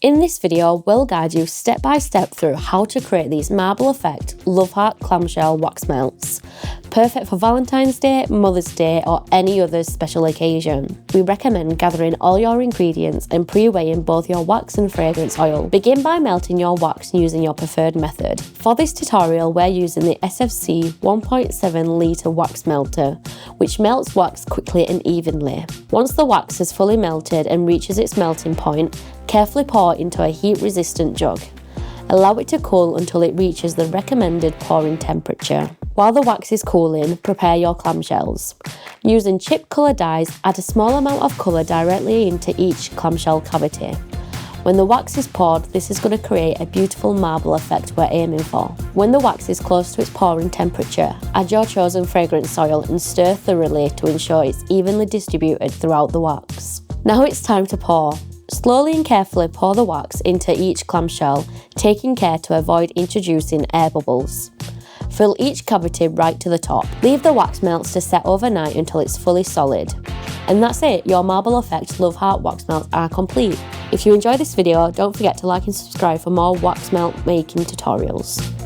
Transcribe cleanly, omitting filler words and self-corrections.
In this video, we'll guide you step by step through how to create these marble effect love heart clamshell wax melts. Perfect for Valentine's Day, Mother's Day or any other special occasion. We recommend gathering all your ingredients and pre-weighing both your wax and fragrance oil. Begin by melting your wax using your preferred method. For this tutorial, we're using the SFC 1.7 litre wax melter, which melts wax quickly and evenly. Once the wax is fully melted and reaches its melting point, carefully pour into a heat-resistant jug. Allow it to cool until it reaches the recommended pouring temperature. While the wax is cooling, prepare your clamshells. Using chip colour dyes, add a small amount of colour directly into each clamshell cavity. When the wax is poured, this is going to create a beautiful marble effect we're aiming for. When the wax is close to its pouring temperature, add your chosen fragrance oil and stir thoroughly to ensure it's evenly distributed throughout the wax. Now it's time to pour. Slowly and carefully pour the wax into each clamshell, taking care to avoid introducing air bubbles. Fill each cavity right to the top. Leave the wax melts to set overnight until it's fully solid. And that's it, your marble effect love heart wax melts are complete. If you enjoyed this video, don't forget to like and subscribe for more wax melt making tutorials.